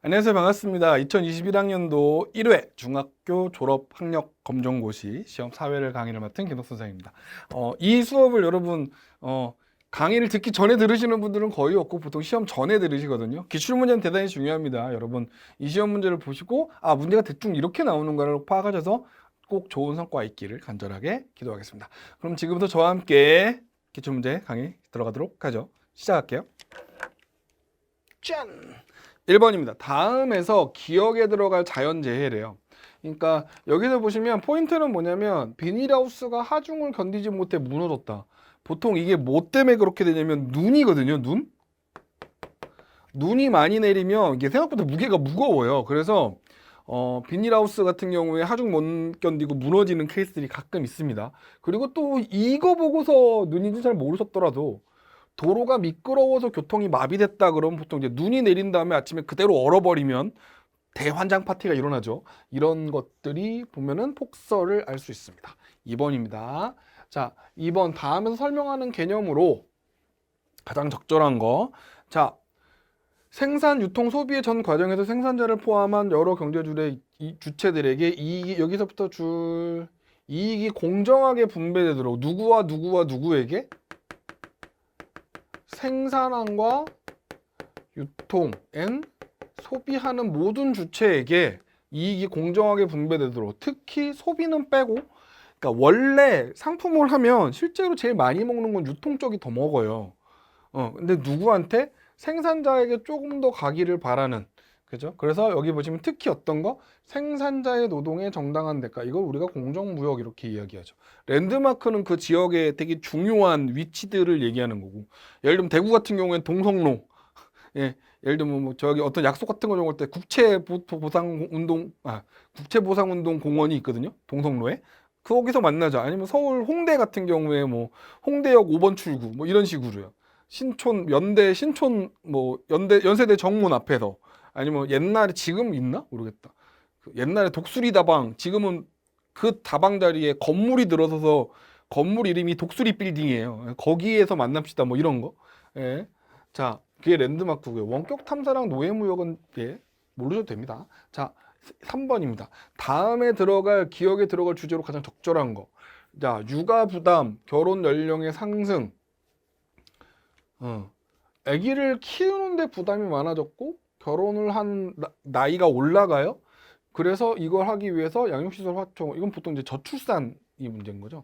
안녕하세요. 반갑습니다. 2021학년도 1회 중학교 졸업 학력 검정고시 시험 사회를 강의를 맡은 김덕 선생입니다. 이 수업을 여러분 강의를 듣기 전에 들으시는 분들은 거의 없고 보통 시험 전에 들으시거든요. 기출문제는 대단히 중요합니다. 여러분 이 시험 문제를 보시고 문제가 대충 이렇게 나오는가를 파악하셔서 꼭 좋은 성과 있기를 간절하게 기도하겠습니다. 그럼 지금부터 저와 함께 기출문제 강의 들어가도록 하죠. 시작할게요. 짠! 1번입니다. 다음에서 기억에 들어갈 자연재해래요. 그러니까 여기서 보시면 포인트는 뭐냐면 비닐하우스가 하중을 견디지 못해 무너졌다. 보통 이게 뭐 때문에 그렇게 되냐면 눈이거든요. 눈이 많이 내리면 이게 생각보다 무게가 무거워요. 그래서 비닐하우스 같은 경우에 하중 못 견디고 무너지는 케이스들이 가끔 있습니다. 그리고 또 이거 보고서 눈인지 잘 모르셨더라도 도로가 미끄러워서 교통이 마비됐다 그러면 보통 이제 눈이 내린 다음에 아침에 그대로 얼어버리면 대환장 파티가 일어나죠. 이런 것들이 보면은 폭설을 알 수 있습니다. 2번입니다. 자, 2번 다음에서 설명하는 개념으로 가장 적절한 거. 자, 생산, 유통, 소비의 전 과정에서 생산자를 포함한 여러 경제주의 주체들에게 이익이 여기서부터 이익이 공정하게 분배되도록 누구와 누구에게 생산함과 유통엔 소비하는 모든 주체에게 이익이 공정하게 분배되도록 특히 소비는 빼고 그러니까 원래 상품을 하면 실제로 제일 많이 먹는 건 유통 쪽이 더 먹어요. 근데 누구한테 생산자에게 조금 더 가기를 바라는 그죠? 그래서 여기 보시면 특히 어떤 거 생산자의 노동의 정당한 대가 이걸 우리가 공정무역 이렇게 이야기하죠. 랜드마크는 그 지역의 되게 중요한 위치들을 얘기하는 거고 예를 들면 대구 같은 경우에는 동성로 예, 예를 들면 뭐 저기 어떤 약속 같은 거 정할 때 국채보상운동 공원이 있거든요. 동성로에 거기서 만나자. 아니면 서울 홍대 같은 경우에 뭐 홍대역 5번 출구 뭐 이런 식으로요. 신촌 뭐 연세대 정문 앞에서 아니면 옛날에 지금 있나 모르겠다. 그 옛날에 독수리 다방 지금은 그 다방 자리에 건물이 들어서서 건물 이름이 독수리 빌딩이에요. 거기에서 만납시다 뭐 이런 거. 예. 자, 그게 랜드마크고요. 원격 탐사랑 노예무역은 모르셔도 됩니다. 자, 3번입니다. 다음에 기억에 들어갈 주제로 가장 적절한 거. 자, 육아 부담, 결혼 연령의 상승. 아기를 키우는데 부담이 많아졌고 결혼을 한 나이가 올라가요. 그래서 이걸 하기 위해서 양육시설 확충. 이건 보통 이제 저출산이 문제인 거죠.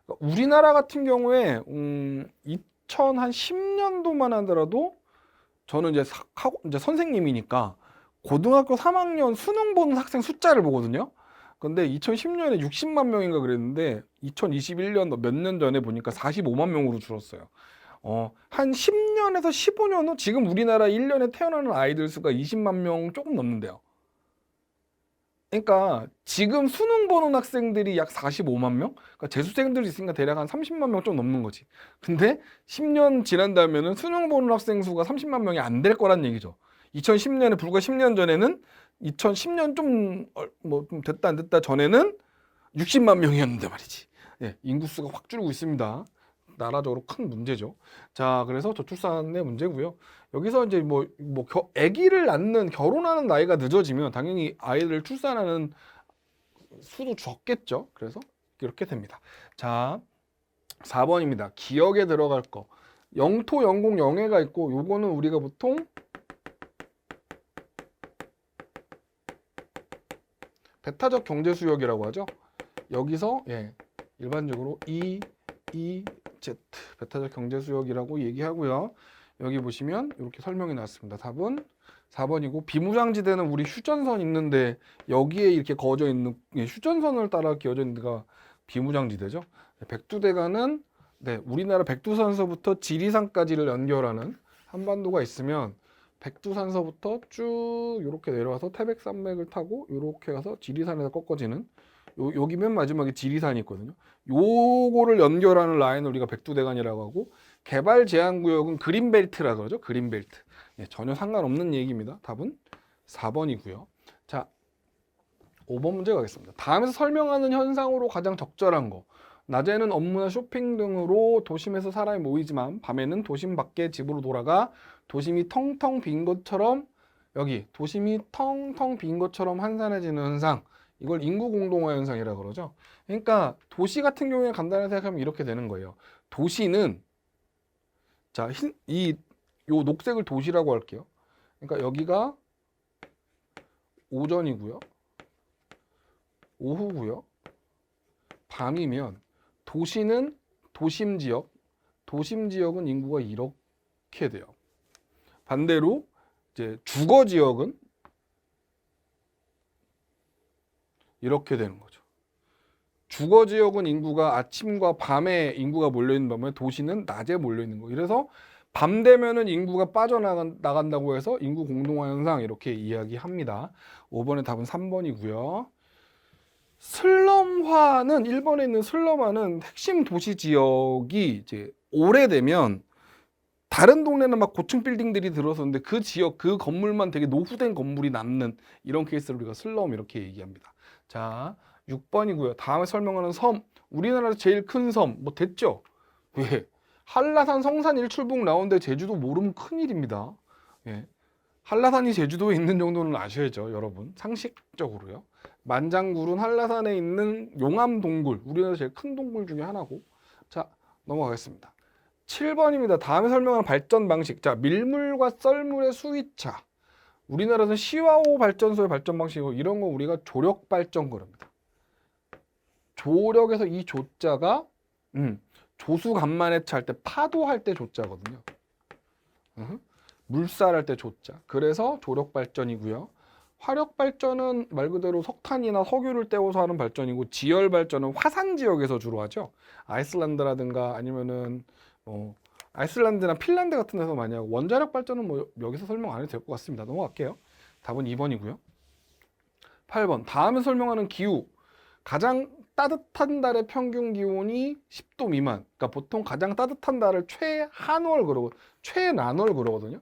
그러니까 우리나라 같은 경우에 2010년도만 하더라도 저는 이제 선생님이니까 고등학교 3학년 수능 보는 학생 숫자를 보거든요. 근데 2010년에 60만 명인가 그랬는데 2021년 몇 년 전에 보니까 45만 명으로 줄었어요. 한 10년에서 15년 후 지금 우리나라 1년에 태어나는 아이들 수가 20만 명 조금 넘는데요. 그러니까 지금 수능 보는 학생들이 약 45만 명? 그러니까 재수생들이 있으니까 대략 한 30만 명 좀 넘는 거지. 근데 10년 지난다면은 수능 보는 학생 수가 30만 명이 안 될 거란 얘기죠. 2010년에 불과 10년 전에는 2010년 좀 됐다 안 됐다 전에는 60만 명이었는데 말이지. 예, 인구수가 확 줄고 있습니다. 나라적으로 큰 문제죠. 자, 그래서 저출산의 문제고요. 여기서 이제 아기를 낳는 결혼하는 나이가 늦어지면 당연히 아이를 출산하는 수도 적겠죠. 그래서 이렇게 됩니다. 자, 4번입니다. 기억에 들어갈 거. 영토, 영공, 영해가 있고 요거는 우리가 보통 배타적 경제 수역이라고 하죠. 여기서 일반적으로 EZ 배타적 경제 수역이라고 얘기하고요. 여기 보시면 이렇게 설명이 나왔습니다. 답은 4번이고 비무장지대는 우리 휴전선 있는데 여기에 이렇게 그어져 있는 휴전선을 따라 기어져 있는 데가 비무장지대죠. 백두대간은 우리나라 백두산서부터 지리산까지를 연결하는 한반도가 있으면 백두산서부터 쭉 이렇게 내려와서 태백산맥을 타고 이렇게 가서 지리산에서 꺾어지는 여기 맨 마지막에 지리산이 있거든요. 요거를 연결하는 라인을 우리가 백두대간이라고 하고 개발 제한 구역은 그린벨트라고 하죠. 그린벨트. 전혀 상관없는 얘기입니다. 답은 4번이고요. 자, 5번 문제 가겠습니다. 다음에서 설명하는 현상으로 가장 적절한 거. 낮에는 업무나 쇼핑 등으로 도심에서 사람이 모이지만 밤에는 도심 밖에 집으로 돌아가 도심이 텅텅 빈 것처럼 여기 도심이 텅텅 빈 것처럼 한산해지는 현상, 이걸 인구 공동화 현상이라고 그러죠. 그러니까 도시 같은 경우에 간단하게 생각하면 이렇게 되는 거예요. 도시는 자, 요 녹색을 도시라고 할게요. 그러니까 여기가 오전이고요. 오후고요. 밤이면 도시는 도심 지역, 도심 지역은 인구가 이렇게 돼요. 반대로 이제 주거 지역은 이렇게 되는 거죠. 주거 지역은 인구가 아침과 밤에 인구가 몰려 있는 반면에 도시는 낮에 몰려 있는 거. 이래서 밤 되면은 인구가 빠져나간다고 해서 인구 공동화 현상 이렇게 이야기합니다. 5번의 답은 3번이고요. 슬럼화는 1번에 있는 슬럼화는 핵심 도시 지역이 이제 오래되면 다른 동네는 막 고층 빌딩들이 들어섰는데 그 지역 그 건물만 되게 노후된 건물이 남는 이런 케이스를 우리가 슬럼 이렇게 얘기합니다. 자, 6번이고요. 다음에 설명하는 섬. 우리나라에서 제일 큰 섬. 뭐 됐죠? 왜? 한라산, 성산, 일출봉 나오는데 제주도 모르면 큰일입니다. 예. 한라산이 제주도에 있는 정도는 아셔야죠, 여러분. 상식적으로요. 만장굴은 한라산에 있는 용암동굴. 우리나라 제일 큰 동굴 중에 하나고. 자, 넘어가겠습니다. 7번입니다. 다음에 설명하는 발전 방식. 자, 밀물과 썰물의 수위차. 우리나라에서 시와호 발전소의 발전 방식이고 이런 거 우리가 조력 발전 그럽니다. 조력에서 이 조자가 조수 간만에 찰 때 파도할 때 조자거든요. 물살할 때 조자. 그래서 조력 발전이고요. 화력 발전은 말 그대로 석탄이나 석유를 떼어서 하는 발전이고 지열 발전은 화산 지역에서 주로 하죠. 아이슬란드라든가 아니면은 아이슬란드나 핀란드 같은 데서 많이 하고 원자력 발전은 뭐 여기서 설명 안 해도 될 것 같습니다. 넘어갈게요. 답은 2번이고요. 8번. 다음에 설명하는 기후. 가장 따뜻한 달의 평균 기온이 10도 미만. 그러니까 보통 가장 따뜻한 달을 최한월 그러고 최난월 그러거든요.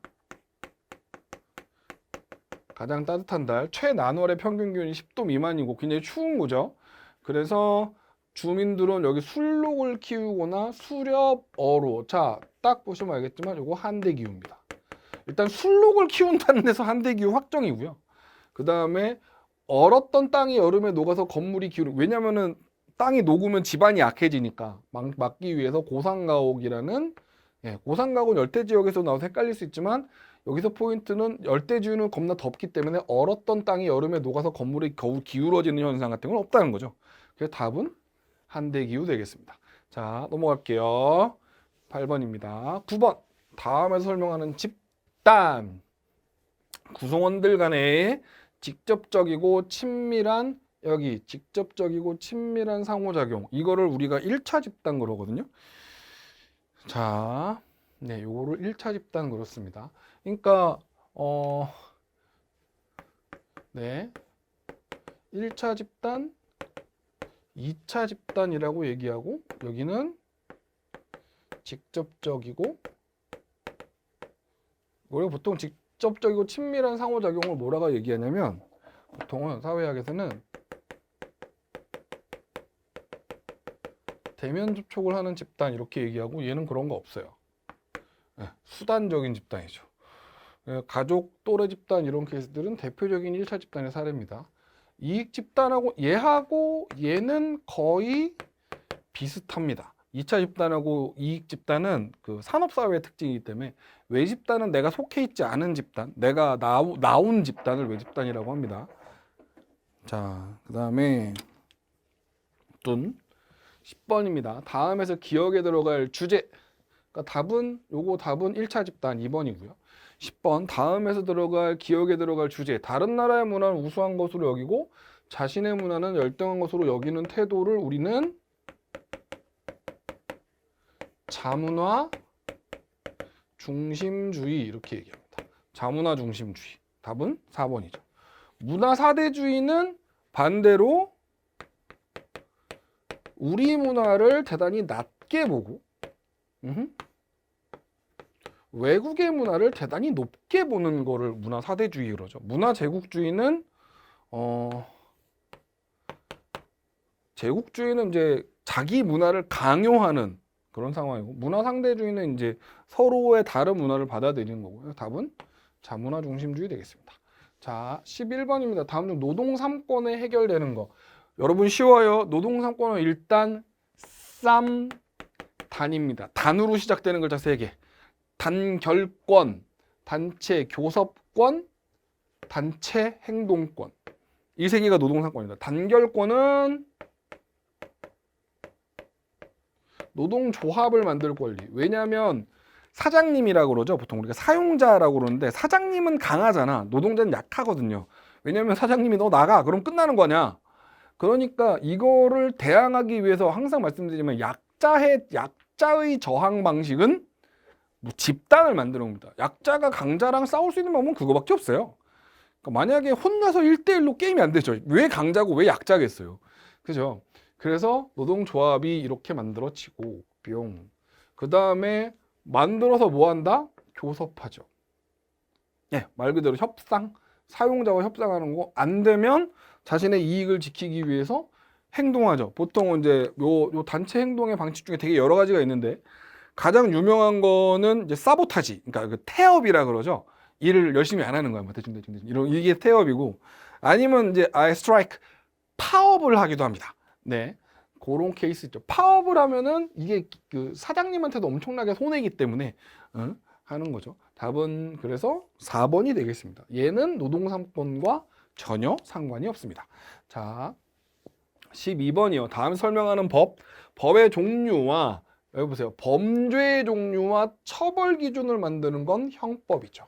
가장 따뜻한 달 최난월의 평균 기온이 10도 미만이고 굉장히 추운 거죠. 그래서 주민들은 여기 술록을 키우거나 수렵어로, 자, 딱 보시면 알겠지만 이거 한대기후입니다. 일단 술록을 키운다는 데서 한대기후 확정이고요. 그 다음에 얼었던 땅이 여름에 녹아서 건물이 기울고, 왜냐면은 땅이 녹으면 지반이 약해지니까 막기 위해서 고산가옥이라는, 고산가옥은 열대지역에서 나와서 헷갈릴 수 있지만 여기서 포인트는 열대지역은 겁나 덥기 때문에 얼었던 땅이 여름에 녹아서 건물이 겨우 기울어지는 현상 같은 건 없다는 거죠. 그래서 답은 한대기후 되겠습니다. 자, 넘어갈게요. 8번입니다. 9번. 다음에서 설명하는 집단. 구성원들 간의 직접적이고 친밀한, 여기 직접적이고 친밀한 상호작용. 이거를 우리가 1차 집단 그러거든요. 자, 네, 요거를 1차 집단 그렇습니다. 그러니까 네. 1차 집단, 2차 집단이라고 얘기하고, 여기는 직접적이고, 우리가 보통 직접적이고 친밀한 상호작용을 뭐라고 얘기하냐면, 보통은 사회학에서는 대면 접촉을 하는 집단 이렇게 얘기하고, 얘는 그런 거 없어요. 수단적인 집단이죠. 가족, 또래 집단 이런 케이스들은 대표적인 1차 집단의 사례입니다. 이익 집단하고 얘하고 얘는 거의 비슷합니다. 2차 집단하고 이익 집단은 그 산업사회의 특징이기 때문에 외 집단은 내가 속해 있지 않은 집단, 내가 나온 집단을 외 집단이라고 합니다. 자, 그 다음에 둔 10번입니다. 다음에서 기억에 들어갈 주제. 그러니까 답은 1차 집단 2번이고요. 10번 다음에서 들어갈 기억에 들어갈 주제. 다른 나라의 문화는 우수한 것으로 여기고 자신의 문화는 열등한 것으로 여기는 태도를 우리는 자문화 중심주의 이렇게 얘기합니다. 자문화 중심주의. 답은 4번이죠. 문화 사대주의는 반대로 우리 문화를 대단히 낮게 보고 외국의 문화를 대단히 높게 보는 거를 문화 사대주의 그러죠. 문화 제국주의는 제국주의는 이제 자기 문화를 강요하는 그런 상황이고, 문화 상대주의는 이제 서로의 다른 문화를 받아들이는 거고요. 답은 자문화 중심주의 되겠습니다. 자, 11번입니다. 다음 중 노동 3권에 해결되는 거. 여러분 쉬워요. 노동 3권은 일단 쌈 단입니다. 단으로 시작되는 글자 3개. 단결권, 단체 교섭권, 단체 행동권. 이 3개가 노동 3권입니다. 단결권은 노동조합을 만들 권리. 왜냐하면 사장님이라고 그러죠. 보통 우리가 사용자라고 그러는데 사장님은 강하잖아. 노동자는 약하거든요. 왜냐하면 사장님이 너 나가. 그럼 끝나는 거냐. 그러니까 이거를 대항하기 위해서 항상 말씀드리지만 약자의 저항 방식은 뭐 집단을 만드는 겁니다. 약자가 강자랑 싸울 수 있는 방법은 그거밖에 없어요. 그러니까 만약에 혼자서 1대1로 게임이 안 되죠. 왜 강자고 왜 약자겠어요. 그죠? 그래서 노동조합이 이렇게 만들어지고 뿅. 그 다음에 만들어서 뭐 한다? 교섭하죠. 예, 말 그대로 협상. 사용자와 협상하는 거. 안 되면 자신의 이익을 지키기 위해서 행동하죠. 보통 이제 요 단체 행동의 방식 중에 되게 여러 가지가 있는데 가장 유명한 거는 이제 사보타지. 그러니까 그 태업이라 그러죠. 일을 열심히 안 하는 거야. 뭐 대충 이런 이게 태업이고 아니면 이제 아예 스트라이크 파업을 하기도 합니다. 네. 그런 케이스 있죠. 파업을 하면은 이게 그 사장님한테도 엄청나게 손해이기 때문에 하는 거죠. 답은 그래서 4번이 되겠습니다. 얘는 노동 3권과 전혀 상관이 없습니다. 자, 12번이요. 다음 설명하는 법의 종류와 여기 보세요. 범죄의 종류와 처벌 기준을 만드는 건 형법이죠.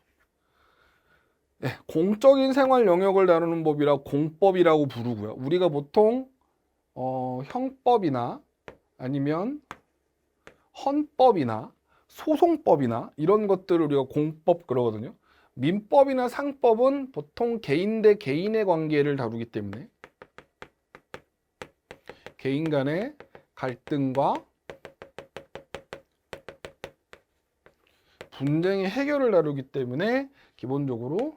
네, 공적인 생활 영역을 다루는 법이라 공법이라고 부르고요. 우리가 보통 형법이나 아니면 헌법이나 소송법이나 이런 것들을 우리가 공법 그러거든요. 민법이나 상법은 보통 개인 대 개인의 관계를 다루기 때문에 개인 간의 갈등과 분쟁의 해결을 다루기 때문에 기본적으로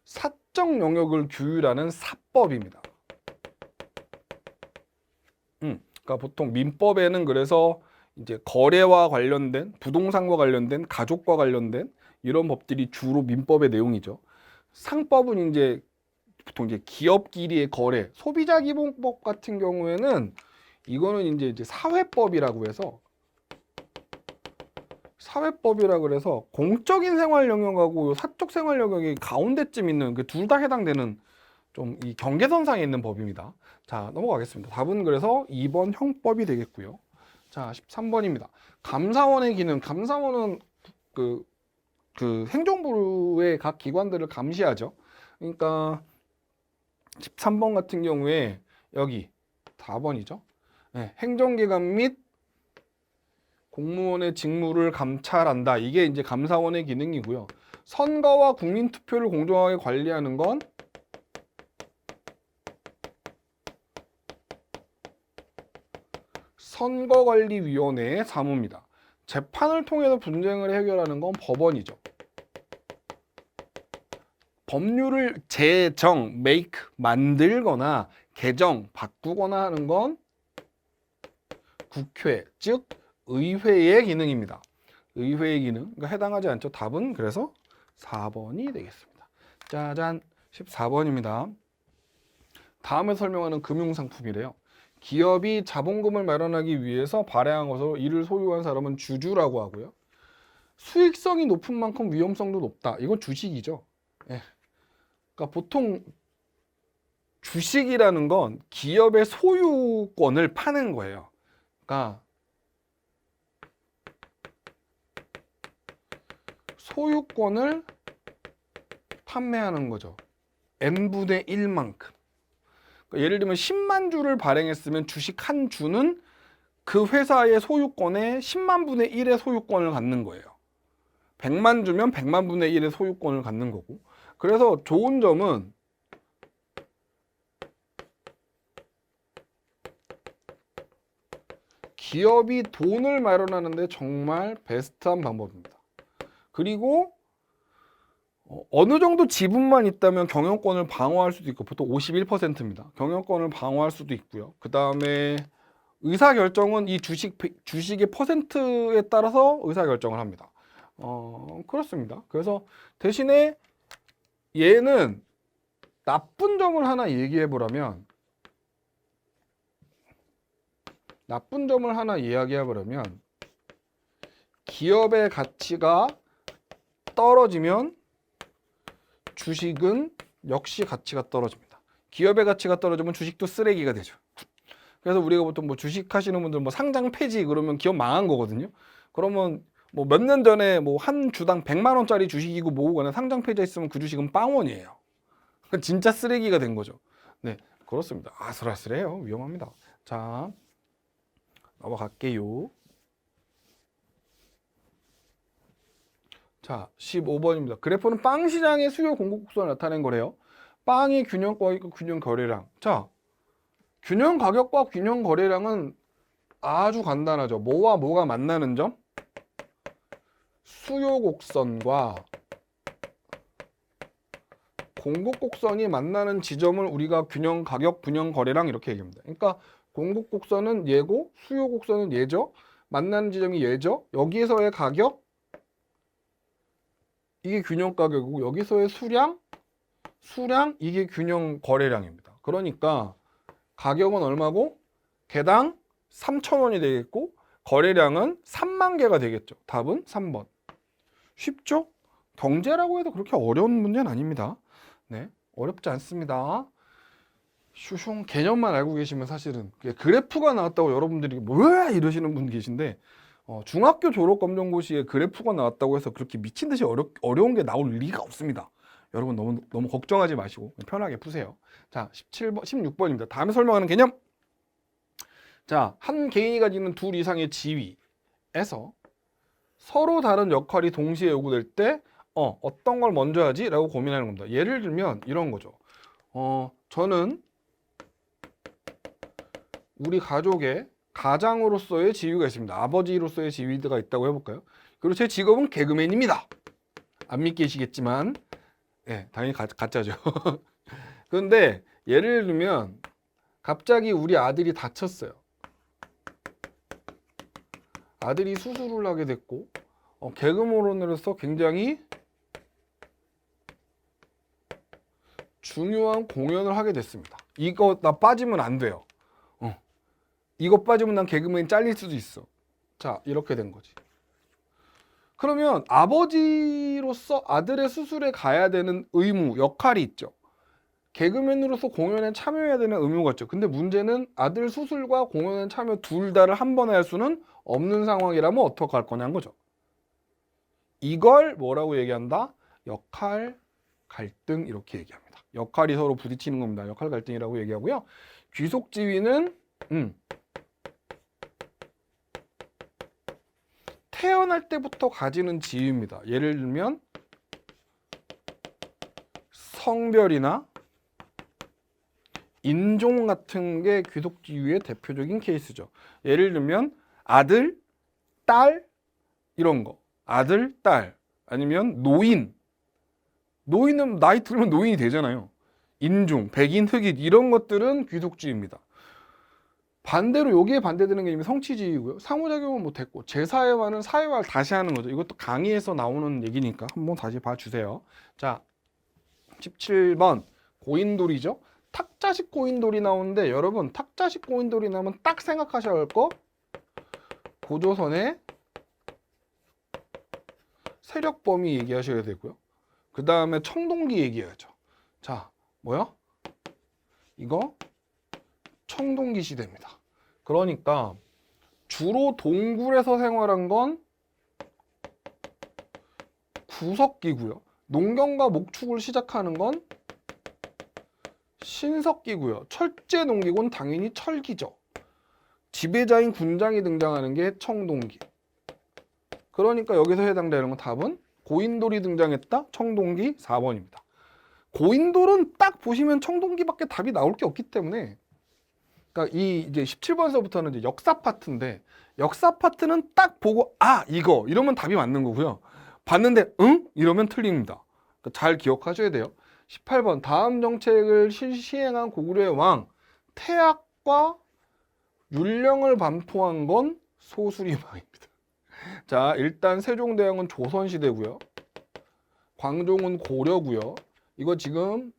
사적 영역을 규율하는 사법입니다. 그러니까 보통 민법에는 그래서 이제 거래와 관련된 부동산과 관련된 가족과 관련된 이런 법들이 주로 민법의 내용이죠. 상법은 이제 보통 이제 기업끼리의 거래, 소비자 기본법 같은 경우에는 이거는 이제 사회법이라고 해서 공적인 생활 영역하고 사적 생활 영역이 가운데쯤 있는 그 둘 다 해당되는 좀 이 경계선상에 있는 법입니다. 자, 넘어가겠습니다. 답은 그래서 2번 형법이 되겠고요. 자, 13번입니다. 감사원의 기능. 감사원은 그 행정부의 각 기관들을 감시하죠. 그러니까 13번 같은 경우에 여기 4번이죠. 네, 행정기관 및 공무원의 직무를 감찰한다. 이게 이제 감사원의 기능이고요. 선거와 국민투표를 공정하게 관리하는 건 선거관리위원회의 사무입니다. 재판을 통해서 분쟁을 해결하는 건 법원이죠. 법률을 제정, make, 만들거나 개정, 바꾸거나 하는 건 국회, 즉 의회의 기능입니다. 의회의 기능, 그러니까 해당하지 않죠. 답은 그래서 4번이 되겠습니다. 짜잔, 14번입니다. 다음에 설명하는 금융상품이래요. 기업이 자본금을 마련하기 위해서 발행한 것으로 이를 소유한 사람은 주주라고 하고요. 수익성이 높은 만큼 위험성도 높다. 이건 주식이죠. 예. 그러니까 보통 주식이라는 건 기업의 소유권을 파는 거예요. 그러니까 소유권을 판매하는 거죠. n분의 1만큼. 그러니까 예를 들면 10만 주를 발행했으면 주식 한 주는 그 회사의 소유권의 10만 분의 1의 소유권을 갖는 거예요. 100만 주면 100만 분의 1의 소유권을 갖는 거고. 그래서 좋은 점은 기업이 돈을 마련하는데 정말 베스트한 방법입니다. 그리고 어느 정도 지분만 있다면 경영권을 방어할 수도 있고 보통 51%입니다. 경영권을 방어할 수도 있고요. 그 다음에 의사결정은 이 주식의 퍼센트에 따라서 의사결정을 합니다. 그렇습니다. 그래서 대신에 얘는 나쁜 점을 하나 얘기해 보라면, 기업의 가치가 떨어지면 주식은 역시 가치가 떨어집니다. 기업의 가치가 떨어지면 주식도 쓰레기가 되죠. 그래서 우리가 보통 뭐 주식 하시는 분들 뭐 상장 폐지 그러면 기업 망한 거거든요. 그러면 뭐 몇 년 전에 뭐 한 주당 100만 원짜리 주식이고 뭐고 상장 폐지했으면 그 주식은 빵원이에요. 진짜 쓰레기가 된 거죠. 네, 그렇습니다. 아슬아슬해요. 위험합니다. 자, 넘어갈게요. 자, 15번입니다. 그래프는 빵 시장의 수요 공급 곡선을 나타낸 거래요. 빵이 균형 가격과 균형 거래량. 자, 균형 가격과 균형 거래량은 아주 간단하죠. 뭐와 뭐가 만나는 점? 수요 곡선과 공급 곡선이 만나는 지점을 우리가 균형 가격, 균형 거래량 이렇게 얘기합니다. 그러니까 공급 곡선은 얘고 수요 곡선은 얘죠. 만나는 지점이 얘죠. 여기에서의 가격, 이게 균형 가격이고 여기서의 수량 이게 균형 거래량입니다. 그러니까 가격은 얼마고? 개당 3,000원이 되겠고 거래량은 3만 개가 되겠죠. 답은 3번. 쉽죠? 경제라고 해도 그렇게 어려운 문제는 아닙니다. 네, 어렵지 않습니다. 슈숑 개념만 알고 계시면 사실은 그래프가 나왔다고 여러분들이 뭐야 이러시는 분 계신데 중학교 졸업검정고시에 그래프가 나왔다고 해서 그렇게 미친 듯이 어려운 게 나올 리가 없습니다. 여러분 너무 걱정하지 마시고 편하게 푸세요. 자, 16번입니다. 다음에 설명하는 개념. 자, 한 개인이 가지는 둘 이상의 지위에서 서로 다른 역할이 동시에 요구될 때 어떤 걸 먼저 하지? 라고 고민하는 겁니다. 예를 들면 이런 거죠. 저는 우리 가족의 가장으로서의 지위가 있습니다. 아버지로서의 지위가 있다고 해볼까요? 그리고 제 직업은 개그맨입니다. 안 믿기시겠지만 네, 당연히 가짜죠. 그런데 예를 들면 갑자기 우리 아들이 다쳤어요. 아들이 수술을 하게 됐고 개그맨으로서 굉장히 중요한 공연을 하게 됐습니다. 이거 나 빠지면 안 돼요. 이거 빠지면 난 개그맨 잘릴 수도 있어. 자, 이렇게 된 거지. 그러면 아버지로서 아들의 수술에 가야 되는 의무, 역할이 있죠. 개그맨으로서 공연에 참여해야 되는 의무가 있죠. 근데 문제는 아들 수술과 공연에 참여 둘 다를 한 번에 할 수는 없는 상황이라면 어떻게 할 거냐는 거죠. 이걸 뭐라고 얘기한다? 역할 갈등 이렇게 얘기합니다. 역할이 서로 부딪히는 겁니다. 역할 갈등이라고 얘기하고요. 귀속 지위는 태어날 때부터 가지는 지위입니다. 예를 들면 성별이나 인종 같은 게 귀속 지위의 대표적인 케이스죠. 예를 들면 아들, 딸 이런 거. 아들, 딸 아니면 노인. 노인은 나이 들면 노인이 되잖아요. 인종, 백인, 흑인 이런 것들은 귀속지위입니다. 반대로 여기에 반대되는 개념이 성취지위고요. 상호작용은 못했고 제사회와는 사회화를 다시 하는 거죠. 이것도 강의에서 나오는 얘기니까 한번 다시 봐주세요. 자, 17번 고인돌이죠. 탁자식 고인돌이 나오는데 여러분 탁자식 고인돌이 나오면 딱 생각하셔야 할 거 고조선의 세력범위 얘기하셔야 되고요. 그 다음에 청동기 얘기해야죠. 자, 뭐야? 이거 청동기 시대입니다. 그러니까 주로 동굴에서 생활한 건 구석기고요. 농경과 목축을 시작하는 건 신석기고요. 철제 농기구는 당연히 철기죠. 지배자인 군장이 등장하는 게 청동기. 그러니까 여기서 해당되는 건 답은 고인돌이 등장했다. 청동기 4번입니다. 고인돌은 딱 보시면 청동기밖에 답이 나올 게 없기 때문에 그러니까 이제 17번서부터는 이제 역사 파트인데 역사 파트는 딱 보고 이거 이러면 답이 맞는 거고요. 봤는데 응? 이러면 틀립니다. 그러니까 잘 기억하셔야 돼요. 18번 다음 정책을 시행한 고구려의 왕 태학과 율령을 반포한 건 소수리망입니다. 자, 일단 세종대왕은 조선시대고요. 광종은 고려고요. 이거 지금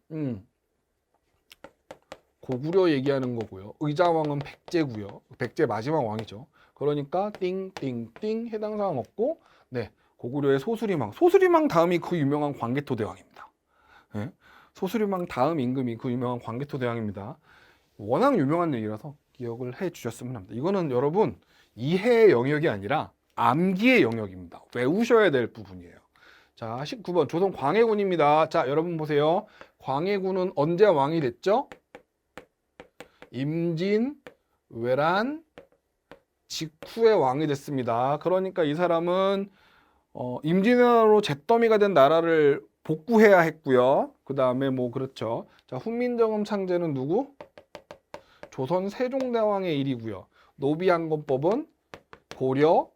고구려 얘기하는 거고요. 의자왕은 백제고요. 백제 마지막 왕이죠. 그러니까 띵띵띵 해당 사항 없고, 네, 고구려의 소수리망. 소수리망 다음이 그 유명한 광개토 대왕입니다. 네? 소수리망 다음 임금이 그 유명한 광개토 대왕입니다. 워낙 유명한 얘기라서 기억을 해 주셨으면 합니다. 이거는 여러분 이해의 영역이 아니라 암기의 영역입니다. 외우셔야 될 부분이에요. 자, 19번 조선 광해군입니다. 자, 여러분 보세요. 광해군은 언제 왕이 됐죠? 임진 외란 직후에 왕이 됐습니다. 그러니까 이 사람은 임진왜란으로 잿더미가 된 나라를 복구해야 했고요. 그 다음에 뭐 그렇죠. 자, 훈민정음 창제는 누구? 조선 세종대왕의 일이고요. 노비항건법은 고려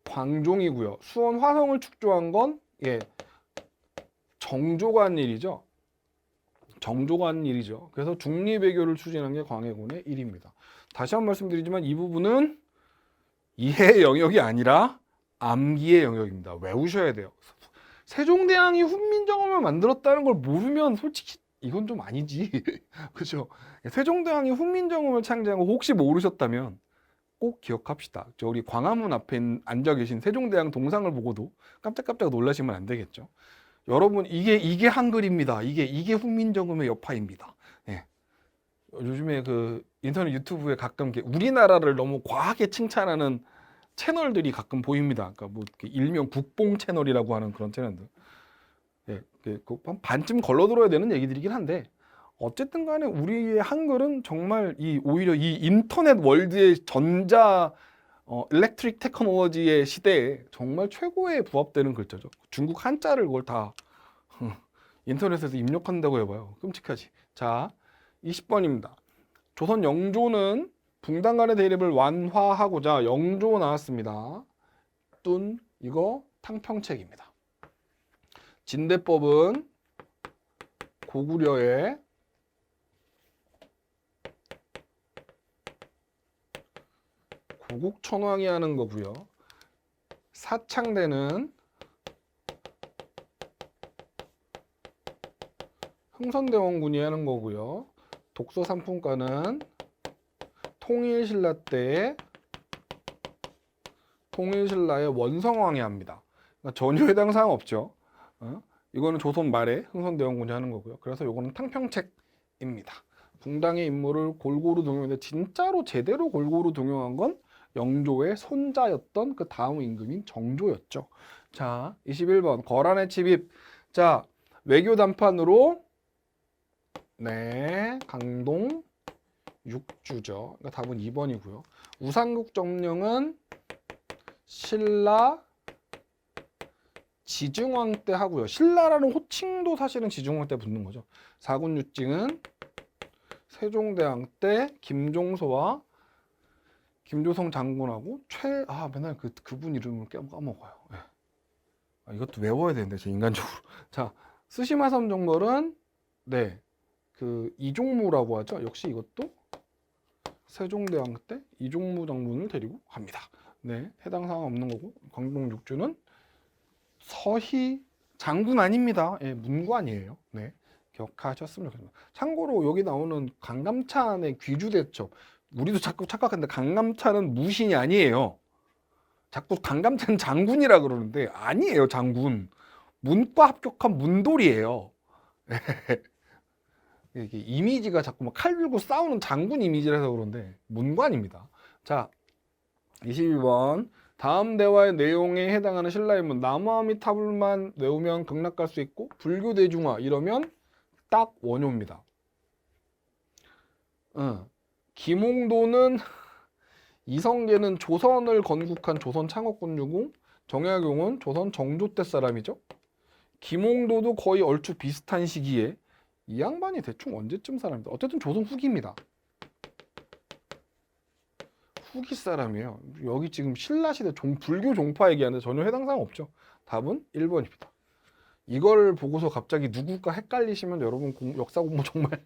광종이고요. 수원 화성을 축조한 건 정조관 일이죠. 정조관 일이죠. 그래서 중리외교를 추진한 게 광해군의 일입니다. 다시 한 번 말씀드리지만 이 부분은 이해의 영역이 아니라 암기의 영역입니다. 외우셔야 돼요. 세종대왕이 훈민정음을 만들었다는 걸 모르면 솔직히 이건 좀 아니지. 그죠? 세종대왕이 훈민정음을 창제한 거 혹시 모르셨다면 꼭 기억합시다. 저 우리 광화문 앞에 앉아 계신 세종대왕 동상을 보고도 깜짝깜짝 놀라시면 안 되겠죠. 여러분 이게 한글입니다. 이게 훈민정음의 여파입니다. 예. 요즘에 그 인터넷 유튜브에 가끔 우리나라를 너무 과하게 칭찬하는 채널들이 가끔 보입니다. 그러니까 뭐 일명 국뽕 채널이라고 하는 그런 채널들. 예, 반쯤 걸러들어야 되는 얘기들이긴 한데 어쨌든 간에 우리의 한글은 정말 오히려 이 인터넷 월드의 전자 일렉트릭 테크놀로지의 시대에 정말 최고에 부합되는 글자죠. 중국 한자를 그걸 다 인터넷에서 입력한다고 해봐요. 끔찍하지. 자, 20번입니다. 조선 영조는 붕당 간의 대립을 완화하고자 영조 나왔습니다. 뚠 이거 탕평책입니다. 진대법은 고구려의 고국천왕이 하는 거고요. 사창대는 흥선대원군이 하는 거고요. 독서삼품과는 통일신라 때 통일신라의 원성왕이 합니다. 그러니까 전혀 해당 사항 없죠. 이거는 조선 말에 흥선대원군이 하는 거고요. 그래서 이거는 탕평책입니다. 붕당의 인물을 골고루 동용했는데 진짜로 제대로 골고루 동용한 건 영조의 손자였던 그 다음 임금인 정조였죠. 자, 21번 거란의 침입. 자, 외교 단판으로 강동 6주죠. 그러니까 답은 2번이고요. 우상국 정령은 신라 지중왕 때 하고요. 신라라는 호칭도 사실은 지중왕 때 붙는 거죠. 사군유증은 세종대왕 때 김종서와 김조성 장군하고 맨날 그분 이름을 까먹어요. 네. 이것도 외워야 되는데 제 인간적으로. 자, 스시마섬 정벌은 그 이종무라고 하죠. 역시 이것도 세종대왕 때 이종무 장군을 데리고 갑니다. 네, 해당 사항 없는 거고. 광동 6주는 서희 장군 아닙니다. 예, 문관이에요. 네, 기억하셨으면 좋겠습니다. 참고로 여기 나오는 강감찬의 귀주대첩, 우리도 자꾸 착각하는데 강감찬은 무신이 아니에요. 자꾸 강감찬 장군이라 그러는데 아니에요. 장군. 문과 합격한 문돌이에요. 이게 이미지가 자꾸 막 칼 들고 싸우는 장군 이미지라서 그런데 문관입니다. 자, 22번 다음 대화의 내용에 해당하는 신라인문 나무아미타불만 외우면 극락갈 수 있고 불교 대중화 이러면 딱 원효입니다. 김홍도는 이성계는 조선을 건국한 조선 창업군주고 정약용은 조선 정조 때 사람이죠. 김홍도도 거의 얼추 비슷한 시기에 이 양반이 대충 언제쯤 사람입니다. 어쨌든 조선 후기입니다. 후기 사람이에요. 여기 지금 신라시대 불교 종파 얘기하는데 전혀 해당 사항 없죠. 답은 1번입니다. 이걸 보고서 갑자기 누굴까 헷갈리시면 여러분 역사 공부 정말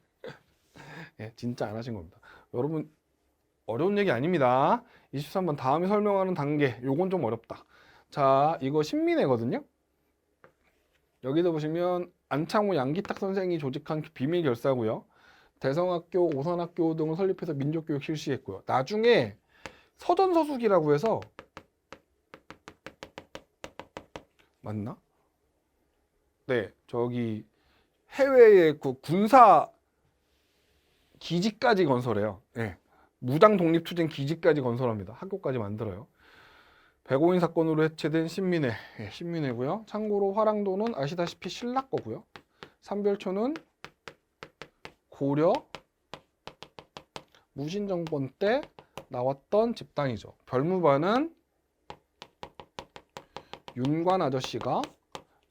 예, 진짜 안 하신 겁니다. 여러분 어려운 얘기 아닙니다. 23번 다음에 설명하는 단계 요건 좀 어렵다. 자, 이거 신민회거든요. 여기서 보시면 안창호 양기탁 선생이 조직한 비밀 결사고요. 대성학교, 오산학교 등을 설립해서 민족교육 실시했고요. 나중에 서전서숙이라고 해서 맞나? 네, 저기 해외의 그 군사 기지까지 건설해요. 네, 무장 독립투쟁 기지까지 건설합니다. 학교까지 만들어요. 백오인 사건으로 해체된 신민회, 예, 신민회고요. 참고로 화랑도는 아시다시피 신라 거고요. 삼별초는 고려 무신정권 때 나왔던 집단이죠. 별무반은 윤관 아저씨가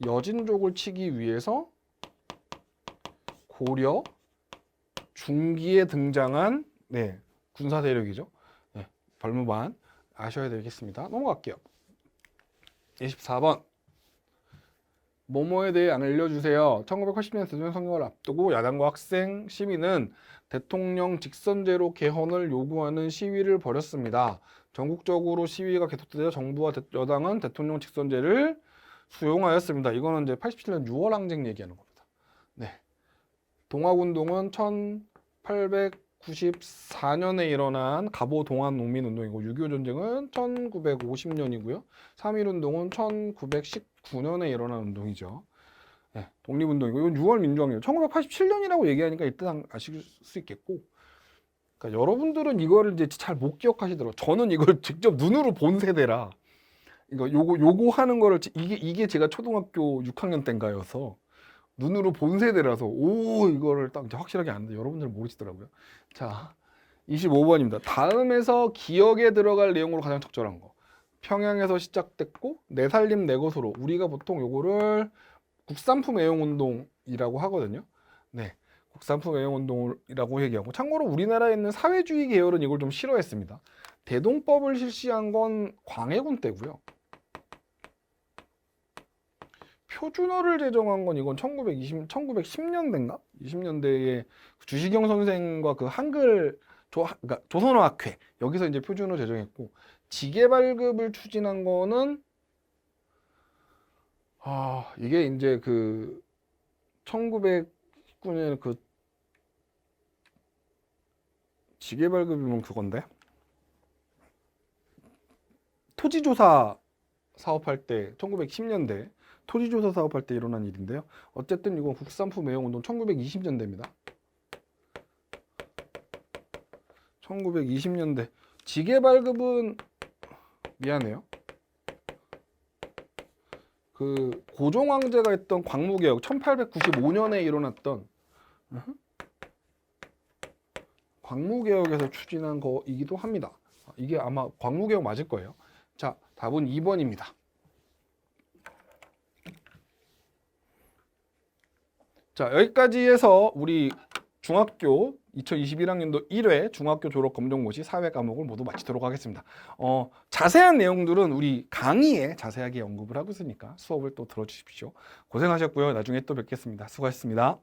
여진족을 치기 위해서 고려 중기에 등장한 네, 군사 세력이죠. 네, 별무반 아셔야 되겠습니다. 넘어갈게요. 24번. 뭐뭐에 대해 알려주세요. 1980년 대통령 선거를 앞두고 야당과 학생, 시민은 대통령 직선제로 개헌을 요구하는 시위를 벌였습니다. 전국적으로 시위가 계속되자 정부와 여당은 대통령 직선제를 수용하였습니다. 이거는 이제 87년 6월 항쟁 얘기하는 겁니다. 네. 동학운동은 1894년에 일어난 갑오 동학 농민운동이고 6.25 전쟁은 1950년이고요. 3.1운동은 1919년에 일어난 운동이죠. 네, 독립운동이고 이건 6월 민주항쟁 1987년이라고 얘기하니까 일단 아실 수 있겠고, 그러니까 여러분들은 이거를 이제 잘 못 기억하시더라고요. 저는 이걸 직접 눈으로 본 세대라 이거 요거 하는 거를 이게 제가 초등학교 6학년 때인가여서 눈으로 본 세대라서 오 이거를 딱 이제 확실하게 아는데 여러분들은 모르시더라고요. 자, 25번입니다. 다음에서 기억에 들어갈 내용으로 가장 적절한 거. 평양에서 시작됐고 내 살림 내 것으로, 우리가 보통 요거를 국산품 애용운동이라고 하거든요. 네, 국산품 애용운동이라고 얘기하고, 참고로 우리나라에 있는 사회주의 계열은 이걸 좀 싫어했습니다. 대동법을 실시한 건 광해군 때고요. 표준어를 제정한 건 이건 1910년대인가? 20년대에 주시경 선생과 그 한글 그러니까 조선어 학회 여기서 이제 표준어 제정했고, 지계 발급을 추진한 거는 이게 이제 그 1919년 그 지계 발급이면 그건데 토지조사 사업할 때 1910년대 토지조사 사업할 때 일어난 일인데요. 어쨌든 이건 국산품 애용운동 1920년대입니다. 1920년대. 지계발급은 미안해요. 그 고종황제가 했던 광무개혁 1895년에 일어났던 광무개혁에서 추진한 거이기도 합니다. 이게 아마 광무개혁 맞을 거예요. 자, 답은 2번입니다. 자, 여기까지 해서 우리 중학교 2021학년도 1회 중학교 졸업 검정고시 사회 과목을 모두 마치도록 하겠습니다. 자세한 내용들은 우리 강의에 자세하게 언급을 하고 있으니까 수업을 또 들어주십시오. 고생하셨고요. 나중에 또 뵙겠습니다. 수고하셨습니다.